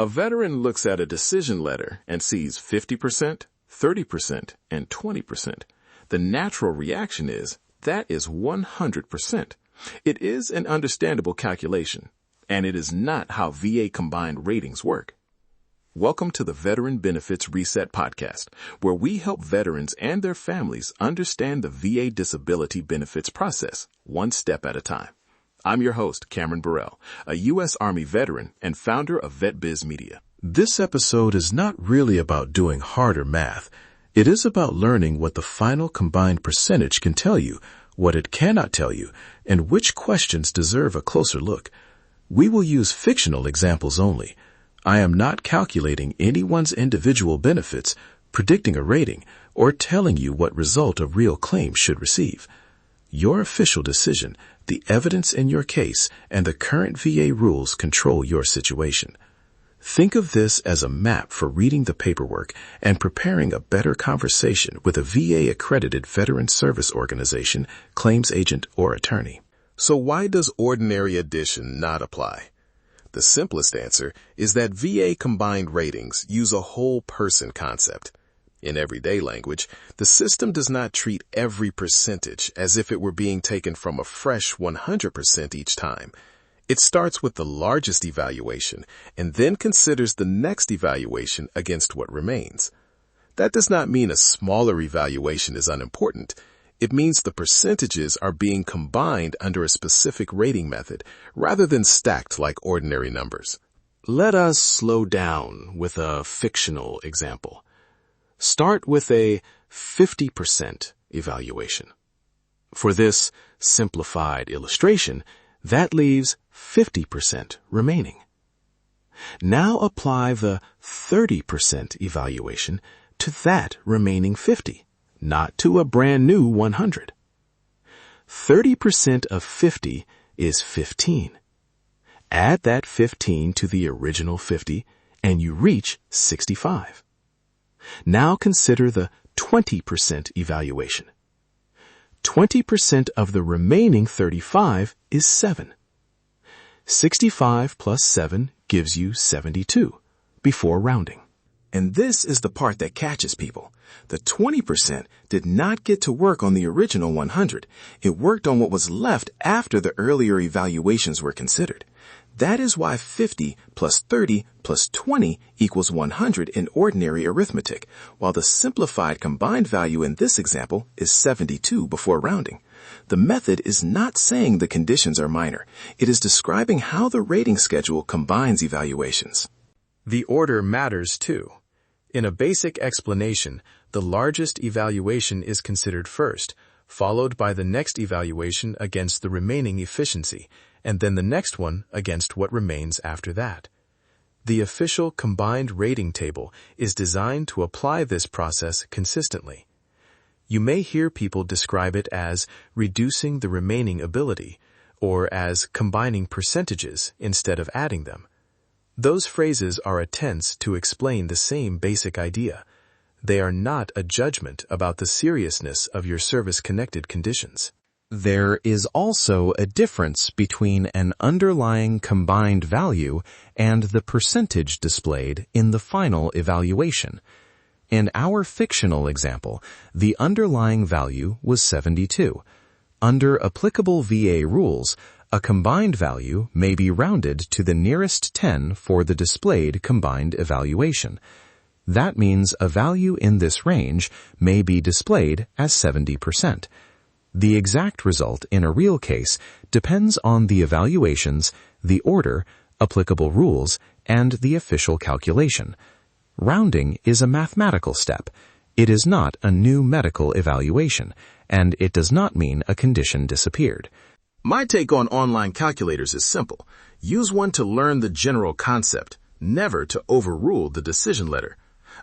A veteran looks at a decision letter and sees 50%, 30%, and 20%. The natural reaction is, that is 100%. It is an understandable calculation, and it is not how VA combined ratings work. Welcome to the Veteran Benefits Reset Podcast, where we help veterans and their families understand the VA disability benefits process, one step at a time. I'm your host, Cameron Burrell, a U.S. Army veteran and founder of VetBiz Media. This episode is not really about doing harder math. It is about learning what the final combined percentage can tell you, what it cannot tell you, and which questions deserve a closer look. We will use fictional examples only. I am not calculating anyone's individual benefits, predicting a rating, or telling you what result a real claim should receive. Your official decision, the evidence in your case, and the current VA rules control your situation. Think of this as a map for reading the paperwork and preparing a better conversation with a VA-accredited veteran service organization, claims agent, or attorney. So why does ordinary addition not apply? The simplest answer is that VA combined ratings use a whole person concept. In everyday language, the system does not treat every percentage as if it were being taken from a fresh 100% each time. It starts with the largest evaluation and then considers the next evaluation against what remains. That does not mean a smaller evaluation is unimportant. It means the percentages are being combined under a specific rating method rather than stacked like ordinary numbers. Let us slow down with a fictional example. Start with a 50% evaluation. For this simplified illustration, that leaves 50% remaining. Now apply the 30% evaluation to that remaining 50. Not to a brand new 100. 30% of 50 is 15. Add that 15 to the original 50 and you reach 65. Now consider the 20% evaluation. 20% of the remaining 35 is 7. 65 plus 7 gives you 72 before rounding. And this is the part that catches people. The 20% did not get to work on the original 100. It worked on what was left after the earlier evaluations were considered. That is why 50 plus 30 plus 20 equals 100 in ordinary arithmetic, while the simplified combined value in this example is 72 before rounding. The method is not saying the conditions are minor. It is describing how the rating schedule combines evaluations. The order matters too. In a basic explanation, the largest evaluation is considered first, followed by the next evaluation against the remaining efficiency, and then the next one against what remains after that. The official combined rating table is designed to apply this process consistently. You may hear people describe it as reducing the remaining ability, or as combining percentages instead of adding them. Those phrases are attempts to explain the same basic idea. They are not a judgment about the seriousness of your service-connected conditions. There is also a difference between an underlying combined value and the percentage displayed in the final evaluation. In our fictional example, the underlying value was 72. Under applicable VA rules, a combined value may be rounded to the nearest 10 for the displayed combined evaluation. That means a value in this range may be displayed as 70%. The exact result in a real case depends on the evaluations, the order, applicable rules, and the official calculation. Rounding is a mathematical step. It is not a new medical evaluation, and it does not mean a condition disappeared. My take on online calculators is simple. Use one to learn the general concept, never to overrule the decision letter.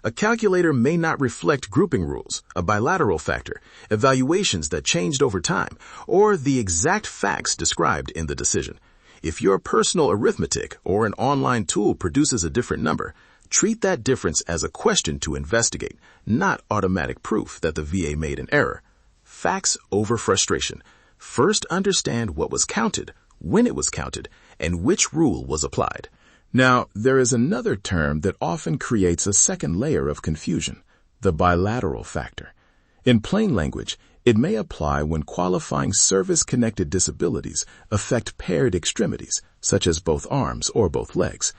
A calculator may not reflect grouping rules, a bilateral factor, evaluations that changed over time, or the exact facts described in the decision. If your personal arithmetic or an online tool produces a different number, treat that difference as a question to investigate, not automatic proof that the VA made an error. Facts over frustration. First understand what was counted, when it was counted, and which rule was applied. Now, there is another term that often creates a second layer of confusion, the bilateral factor. In plain language, it may apply when qualifying service-connected disabilities affect paired extremities, such as both arms or both legs.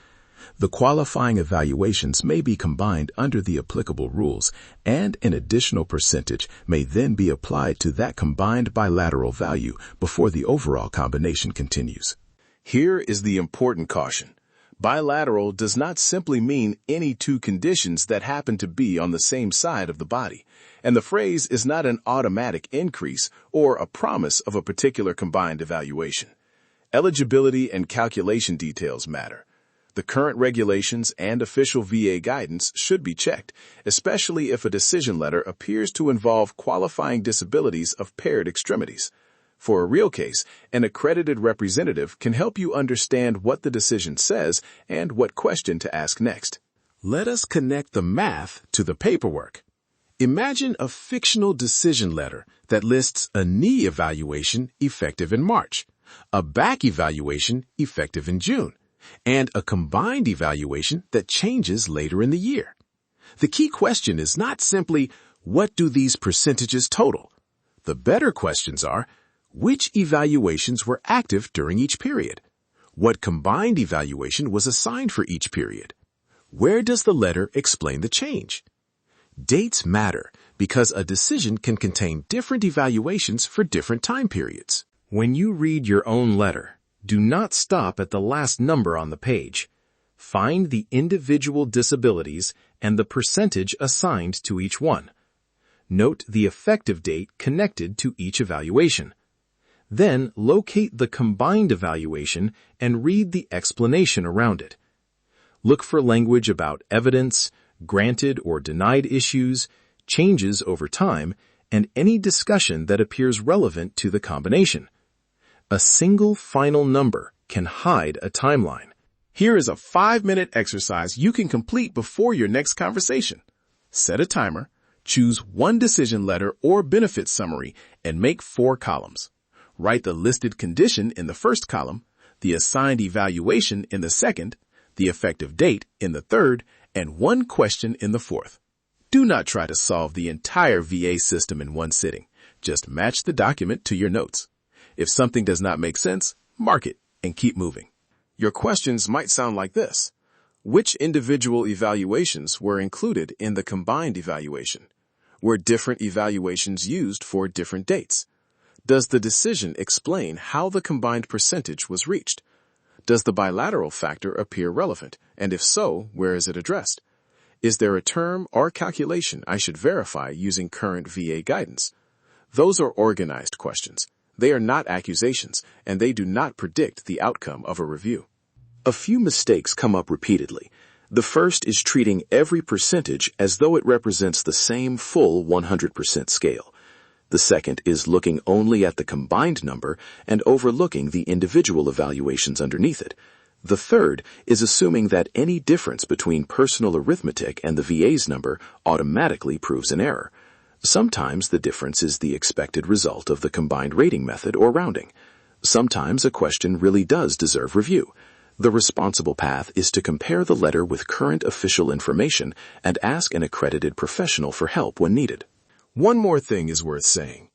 The qualifying evaluations may be combined under the applicable rules, and an additional percentage may then be applied to that combined bilateral value before the overall combination continues. Here is the important caution. Bilateral does not simply mean any two conditions that happen to be on the same side of the body, and the phrase is not an automatic increase or a promise of a particular combined evaluation. Eligibility and calculation details matter. The current regulations and official VA guidance should be checked, especially if a decision letter appears to involve qualifying disabilities of paired extremities. For a real case, an accredited representative can help you understand what the decision says and what question to ask next. Let us connect the math to the paperwork. Imagine a fictional decision letter that lists a knee evaluation effective in March, a back evaluation effective in June, and a combined evaluation that changes later in the year. The key question is not simply, what do these percentages total? The better questions are, which evaluations were active during each period? What combined evaluation was assigned for each period? Where does the letter explain the change? Dates matter because a decision can contain different evaluations for different time periods. When you read your own letter, do not stop at the last number on the page. Find the individual disabilities and the percentage assigned to each one. Note the effective date connected to each evaluation. Then locate the combined evaluation and read the explanation around it. Look for language about evidence, granted or denied issues, changes over time, and any discussion that appears relevant to the combination. A single final number can hide a timeline. Here is a 5-minute exercise you can complete before your next conversation. Set a timer, choose one decision letter or benefit summary, and make 4 columns. Write the listed condition in the first column, the assigned evaluation in the second, the effective date in the third, and one question in the fourth. Do not try to solve the entire VA system in one sitting. Just match the document to your notes. If something does not make sense, mark it and keep moving. Your questions might sound like this. Which individual evaluations were included in the combined evaluation? Were different evaluations used for different dates? Does the decision explain how the combined percentage was reached? Does the bilateral factor appear relevant? And if so, where is it addressed? Is there a term or calculation I should verify using current VA guidance? Those are organized questions. They are not accusations, and they do not predict the outcome of a review. A few mistakes come up repeatedly. The first is treating every percentage as though it represents the same full 100% scale. The second is looking only at the combined number and overlooking the individual evaluations underneath it. The third is assuming that any difference between personal arithmetic and the VA's number automatically proves an error. Sometimes the difference is the expected result of the combined rating method or rounding. Sometimes a question really does deserve review. The responsible path is to compare the letter with current official information and ask an accredited professional for help when needed. One more thing is worth saying.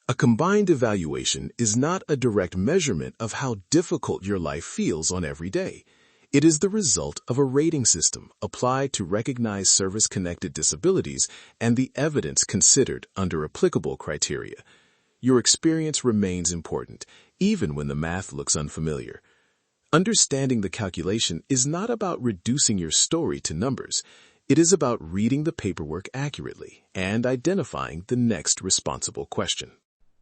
A combined evaluation is not a direct measurement of how difficult your life feels on every day. It is the result of a rating system applied to recognize service-connected disabilities and the evidence considered under applicable criteria. Your experience remains important, even when the math looks unfamiliar. Understanding the calculation is not about reducing your story to numbers. It is about reading the paperwork accurately and identifying the next responsible question.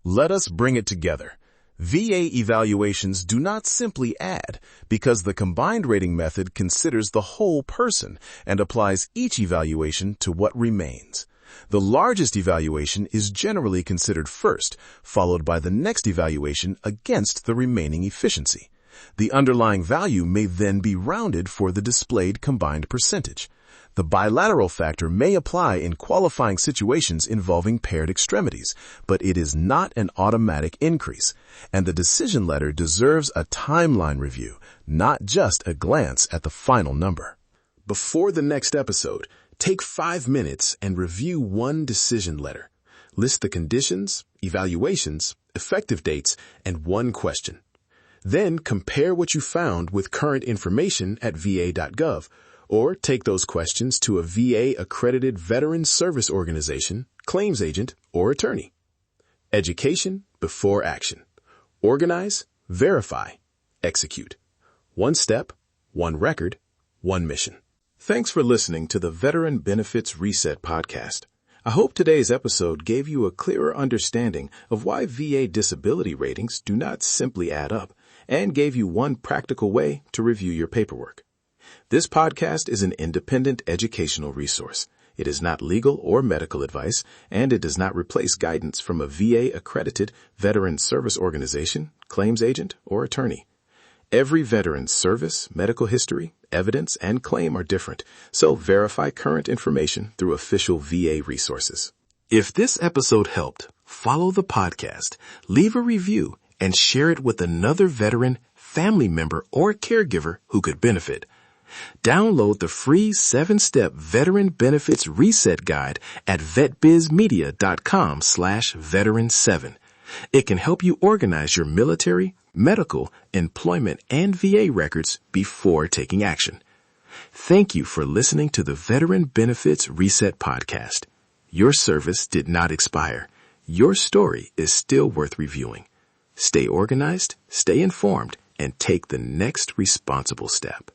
Let us bring it together. VA evaluations do not simply add, because the combined rating method considers the whole person and applies each evaluation to what remains. The largest evaluation is generally considered first, followed by the next evaluation against the remaining efficiency. The underlying value may then be rounded for the displayed combined percentage. The bilateral factor may apply in qualifying situations involving paired extremities, but it is not an automatic increase, and the decision letter deserves a timeline review, not just a glance at the final number. Before the next episode, take 5 minutes and review one decision letter. List the conditions, evaluations, effective dates, and one question. Then compare what you found with current information at va.gov, or take those questions to a VA-accredited veteran service organization, claims agent, or attorney. Education before action. Organize, verify, execute. One step, one record, one mission. Thanks for listening to the Veteran Benefits Reset podcast. I hope today's episode gave you a clearer understanding of why VA disability ratings do not simply add up, and gave you one practical way to review your paperwork. This podcast is an independent educational resource. It is not legal or medical advice, and it does not replace guidance from a VA-accredited veteran service organization, claims agent, or attorney. Every veteran's service, medical history, evidence, and claim are different, so verify current information through official VA resources. If this episode helped, follow the podcast, leave a review, and share it with another veteran, family member, or caregiver who could benefit. Download the free 7-step Veteran Benefits Reset Guide at vetbizmedia.com/veteran7. It can help you organize your military, medical, employment, and VA records before taking action. Thank you for listening to the Veteran Benefits Reset Podcast. Your service did not expire. Your story is still worth reviewing. Stay organized, stay informed, and take the next responsible step.